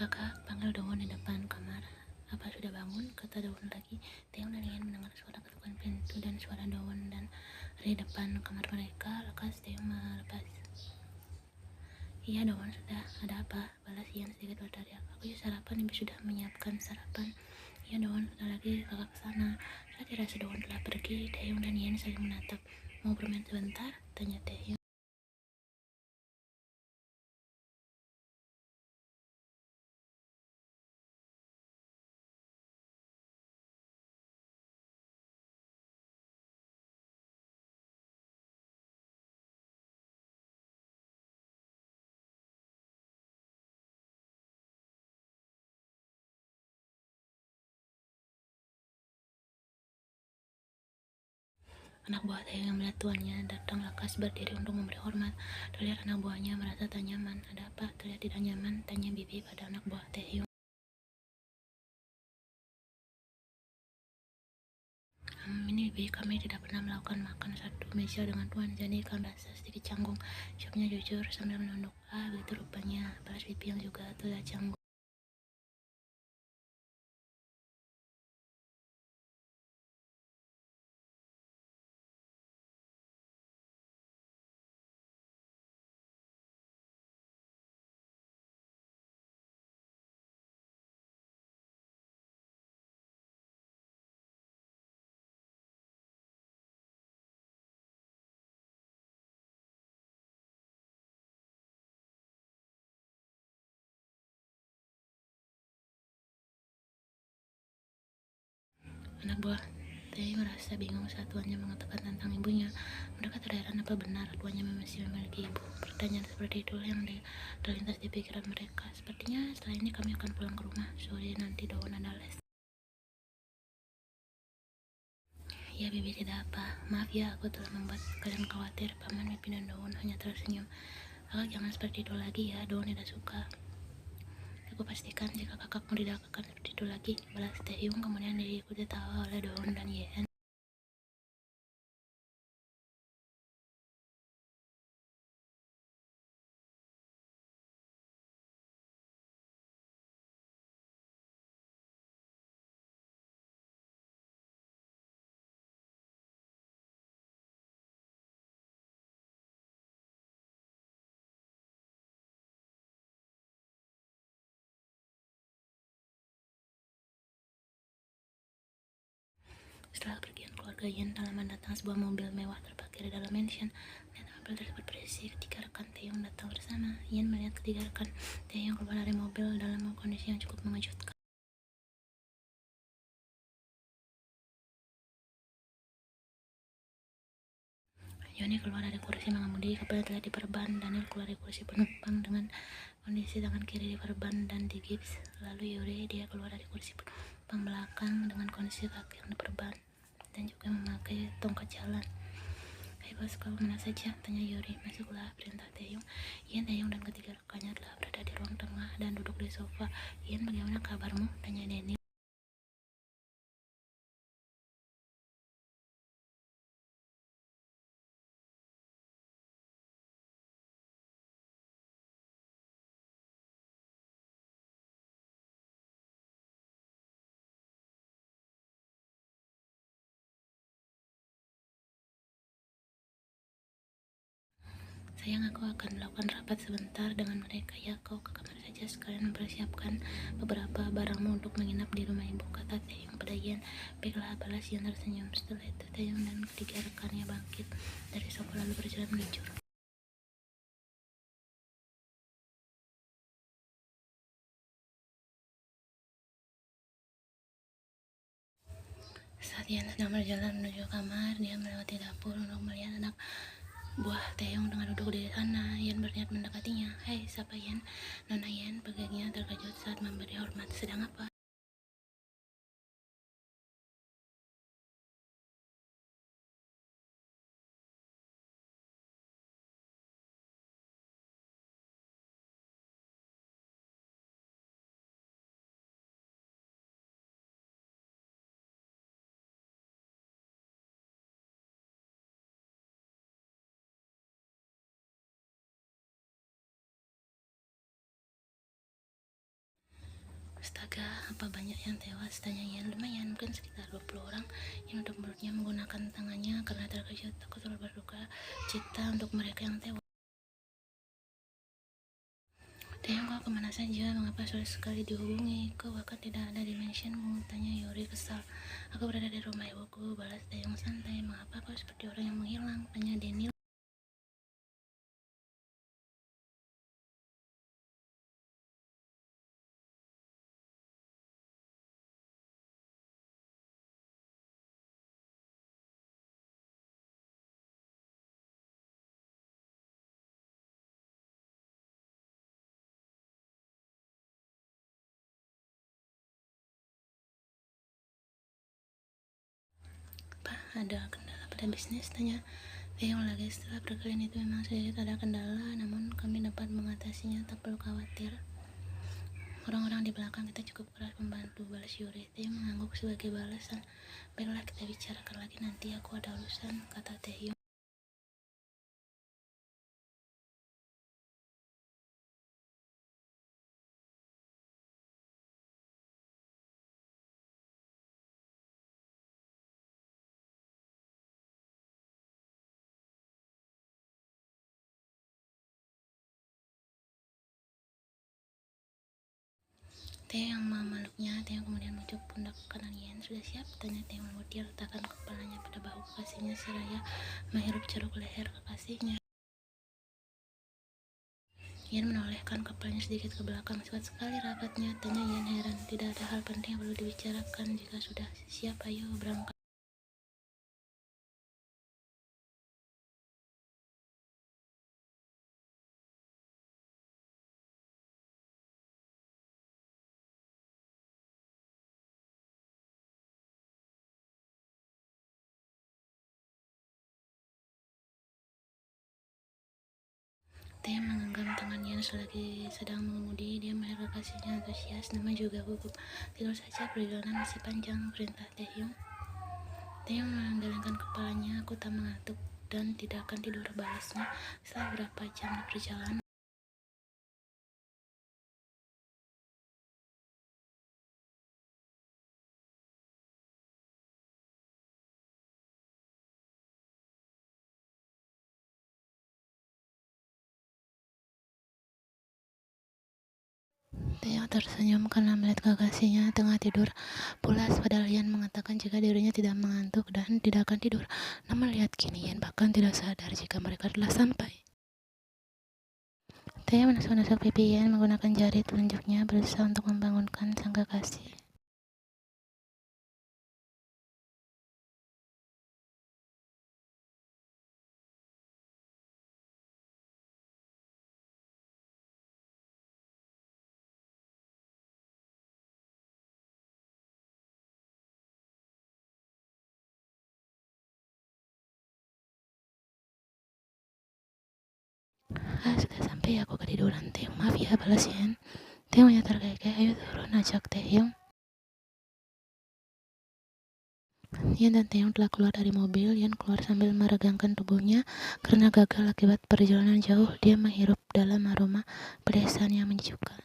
Kakak panggil Dawon di depan kamar. Apa sudah bangun? Kata Dawon lagi. Taeyong dan Ian mendengar suara ketukan pintu dan suara Dawon dan dari depan kamar mereka. Lekas Taeyong melepas. Iya Dawon sudah. Ada apa? Balas Ian sedikit berteriak. Aku sarapan, ibu sudah menyiapkan sarapan. Iya Dawon, sudah lagi kakak kesana. Saat dirasa Dawon telah pergi, Taeyong dan Ian saling menatap. Mau bermain sebentar? Tanya Taeyong. Anak buah Taeyong yang melihat tuannya datang lekas berdiri untuk memberi hormat. Terlihat anak buahnya merasa tak nyaman. Ada apa? Terlihat tidak nyaman, tanya Bibi pada anak buah Taeyong. Ini Bibi, kami tidak pernah melakukan makan satu meja dengan tuan, jadi kami rasa sedikit canggung. Jawabnya jujur sambil menunduk. Ah, begitu rupanya, balas Bibi yang juga terlihat canggung. Anak buah Taeyong merasa bingung saat tuannya mengatakan tentang ibunya. Mereka terheran apa benar tuannya masih memiliki ibu. Pertanyaan seperti itu yang terlintas di pikiran mereka. Sepertinya setelah ini kami akan pulang ke rumah. Sore nanti Dawon ada les. Ya Bibi, tidak apa. Maaf ya, aku telah membuat kalian khawatir. Paman Bibi dan Dawon hanya tersenyum. Kakak jangan seperti itu lagi ya, Dawon tidak suka. Aku pastikan jika kakakmu tidak akan seperti itu lagi, balas Taeyong. Kemudian diikuti tawa oleh Dawon dan Yen. Setelah kepergian keluarga Yen, halaman datang sebuah mobil mewah terparkir di dalam mansion. Dan mobil tersebut berisi ketika rekan Taeyong datang bersama. Yen melihat ketiga rekan Taeyong keluar dari mobil dalam kondisi yang cukup mengejutkan. Yoni keluar dari kursi mengemudi, kepala telah diperban. Daniel keluar dari kursi penumpang dengan kondisi tangan kiri diperban dan digips. Lalu Yuri, dia keluar dari kursi penumpang belakang dengan kondisi kaki yang diperban dan juga memakai tongkat jalan. Hai bos, kau mana saja? Tanya Yuri. Masuklah, perintah Taeyong. Ian, Taeyong dan ketiga rekannya telah berada di ruang tengah dan duduk di sofa. Ian, bagaimana kabarmu? Tanya Daniel. Sayang, aku akan melakukan rapat sebentar dengan mereka. Ya, kau ke kamar saja sekalian mempersiapkan beberapa barangmu untuk menginap di rumah ibu, kata Taeyong pada Ian. Baiklah, balas Ian tersenyum. Setelah itu Taeyong dan ketiga rekannya bangkit dari sofa lalu berjalan menuju. Saat Ian sedang berjalan menuju kamar, dia melewati dapur untuk melihat anak buah Taeyong tengah duduk di sana. Ian berniat mendekatinya. Hai, siapa Ian? Nona Ian, pegangnya terkejut saat memberi hormat. Sedang apa? Astaga, apa banyak yang tewas? Tanya Ian. Lumayan, mungkin sekitar 20 orang yang untuk mulutnya menggunakan tangannya karena terkejut. Aku turut berduka cita untuk mereka yang tewas. Taeyong, kau kemana saja? Mengapa sulit sekali dihubungi? Kau bahkan tidak ada di mentionmu, tanya Yuri kesal. Aku berada di rumah ibuku, balas Taeyong santai. Mengapa kau seperti orang yang menghilang? Tanya Daniel. Apa, ada kendala pada bisnis? Tanya Taeyong lagi. Setelah perkelahian itu memang sedikit ada kendala, namun kami dapat mengatasinya, tak perlu khawatir. Orang-orang di belakang kita cukup keras membantu, balas Yuri. Taeyong mengangguk sebagai balasan. Baiklah, kita bicarakan lagi nanti, aku ada urusan, kata Taeyong. Taeyong memeluknya. Taeyong kemudian mencup pundak kanan Ian. Sudah siap? Tanya Taeyong lalu dia letakkan kepalanya pada bahu kekasihnya seraya menghirup ceruk leher kekasihnya. Ian menolehkan kepalanya sedikit ke belakang. Cepat sekali rapatnya, tanya Ian heran. Tidak ada hal penting yang perlu dibicarakan. Jika sudah siap, ayo berangkat. Taeyong menggenggam tangan Ian selagi sedang mengemudi. Dia melihat kekasihnya antusias, nama juga gugup. Tidur saja, perjalanan masih panjang, perintah Taeyong. Taeyong menggelengkan kepalanya. Aku tak mengantuk dan tidak akan tidur, balasnya. Setelah beberapa jam di perjalanan, Taeyong tersenyum karena melihat kekasihnya tengah tidur pulas, padahal Ian mengatakan jika dirinya tidak mengantuk dan tidak akan tidur. Namun lihat kini, Ian bahkan tidak sadar jika mereka telah sampai. Taeyong menusuk-nusuk pipi Ian menggunakan jari telunjuknya, berusaha untuk membangunkan sang kekasih. Sudah sampai, aku ketiduran. Taeyong, maaf ya, balas Ian. Taeyong hanya terkekeh. Ayo turun, ajak Taeyong. Ian dan Taeyong telah keluar dari mobil. Ian keluar sambil meregangkan tubuhnya karena gagal akibat perjalanan jauh. Dia menghirup dalam aroma pedesaan yang menyejukkan.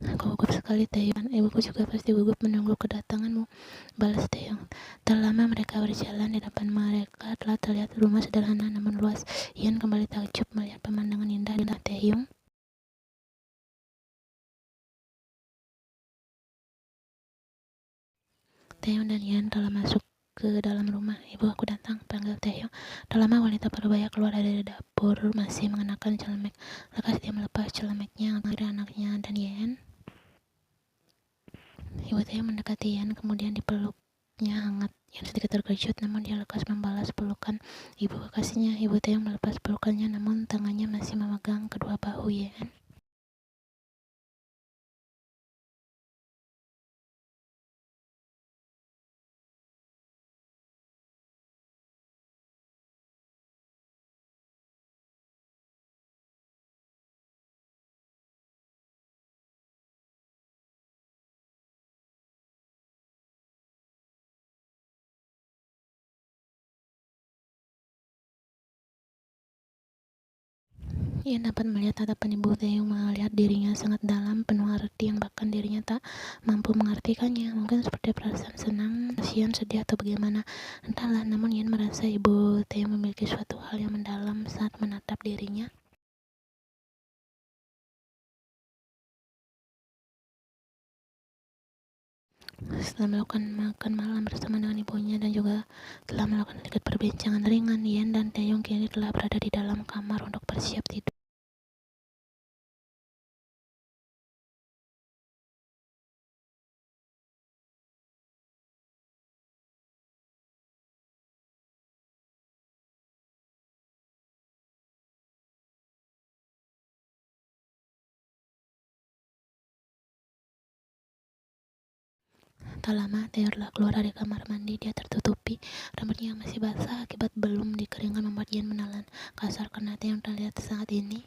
Aku gugup sekali, Taeyong. Ibuku juga pasti gugup menunggu kedatanganmu, balas Taeyong. Tak lama mereka berjalan. Di depan mereka telah terlihat rumah sederhana namun luas. Ian kembali takjub melihat pemandangan indah di Taeyong. Taeyong dan Ian telah masuk ke dalam rumah. Ibu, aku datang, panggil Taeyong. Tak lama wanita parubaya keluar dari dapur, masih mengenakan celemek. Lekas dia melepas celemeknya, mengambil anaknya dan Ian. Ibu Taeyong mendekati Ian, kemudian dipeluknya hangat. Ian sedikit terkejut, namun dia lekas membalas pelukan ibu kekasihnya. Ibu Taeyong melepas pelukannya, namun tangannya masih memegang kedua bahu Ian. Ia dapat melihat tatapan Ibu Taeyong melihat dirinya sangat dalam, penuh arti yang bahkan dirinya tak mampu mengartikannya. Mungkin seperti perasaan senang, kasihan, sedih, atau bagaimana. Entahlah, namun Ian merasa Ibu Taeyong memiliki suatu hal yang mendalam saat menatap dirinya. Setelah melakukan makan malam bersama dengan ibunya dan juga telah melakukan sedikit perbincangan ringan, Ian dan Taeyong kini telah berada di dalam kamar untuk bersiap tidur. Tak lama, Taeyong telah keluar dari kamar mandi. Dia tertutupi, rambutnya yang masih basah akibat belum dikeringkan membuat Ian menelan kasar karena Taeyong terlihat saat ini.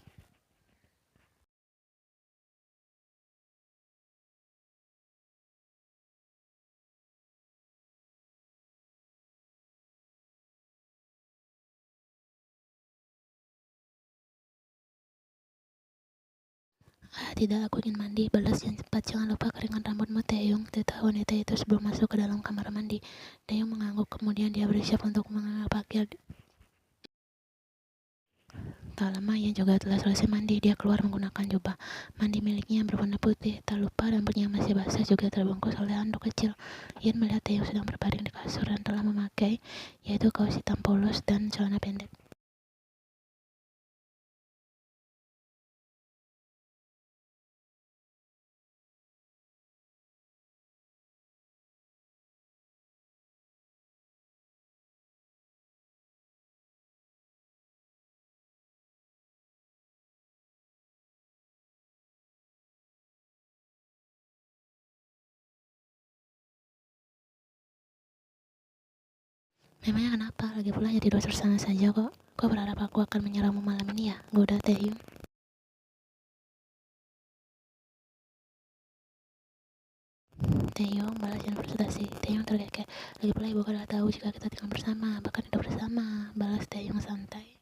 Tidak, aku ingin mandi, balas Ian cepat. Jangan lupa keringkan rambutmu, Taeyong, kata wanita itu sebelum masuk ke dalam kamar mandi. Taeyong mengangguk, kemudian dia bersiap untuk mengambil pakaian. Tak lama ia juga telah selesai mandi. Dia keluar menggunakan jubah mandi miliknya yang berwarna putih. Tak lupa rambutnya yang masih basah juga terbungkus oleh handuk kecil. Ian melihat Taeyong sedang berbaring di kasur dan telah memakai yaitu kaos hitam polos dan celana pendek. Memangnya kenapa? Lagi pula ya tidur sana saja kok. Kau berharap aku akan menyerangmu malam ini ya? Goda Taeyong. Taeyong, balas Ian frustasi. Taeyong terkekeh. Lagi pula ibu adalah tahu jika kita tinggal bersama, bahkan hidup bersama. Balas Taeyong santai.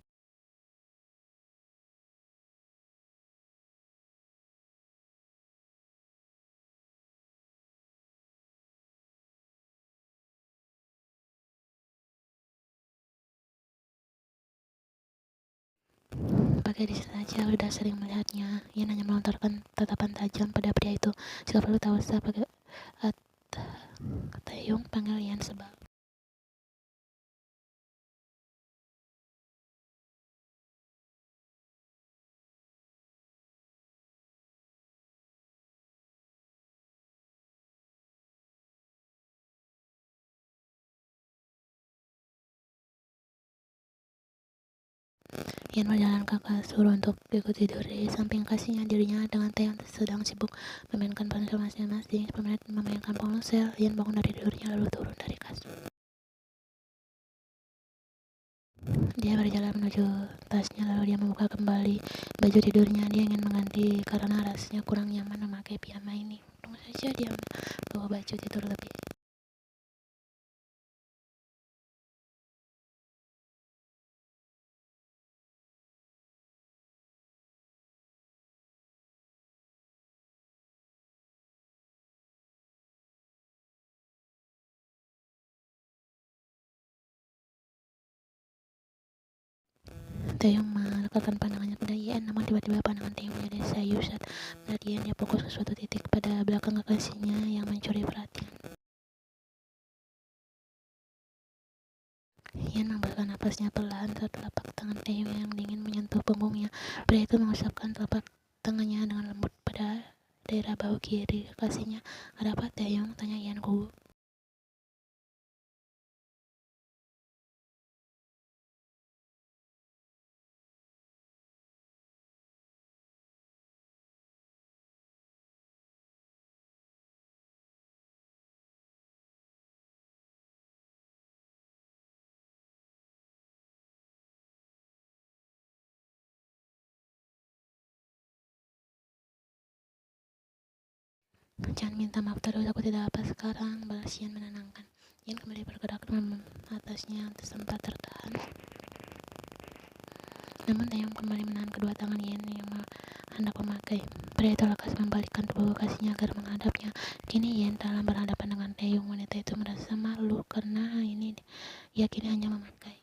Pakai di saja, udah sering melihatnya. Ian hanya melontarkan tatapan tajam pada pria itu. Jika perlu tahu sah pakai Taeyong panggil Ian sebal. Ian berjalan ke kasur untuk ikut tidur. Di samping kasihnya, dirinya dengan Taeyong sedang sibuk memainkan ponsel masing-masing. Pemenit memainkan ponsel, Ian bangun dari tidurnya lalu turun dari kasur. Dia berjalan menuju tasnya lalu dia membuka kembali baju tidurnya. Dia ingin mengganti karena rasanya kurang nyaman memakai piyama ini. Untung saja dia bawa baju tidur lebih. Taeyong melekatkan pandangannya pada Ian, namun tiba-tiba pandangan Taeyong menjadi sayu saat melihat Ian. Dia fokus ke suatu titik pada belakang kekasihnya yang mencuri perhatian. Ian menghembuskan napasnya perlahan saat telapak tangan Taeyong yang dingin menyentuh punggungnya. Pria itu mengusapkan telapak tangannya dengan lembut pada daerah bahu kiri kekasihnya. Ada apa, Taeyong? Tanya Ian gugup. Jangan minta maaf terus, aku tidak apa sekarang, balas Ian menenangkan. Ian kembali bergerak dengan atasnya sempat tertahan. Namun Taeyong kembali menahan kedua tangan Yen yang hendak memakai. Pria itu lekas membalikkan tubuh kekasihnya agar menghadapnya. Kini Yen dalam berhadapan dengan Taeyong. Wanita itu merasa malu karena ia kini hanya memakai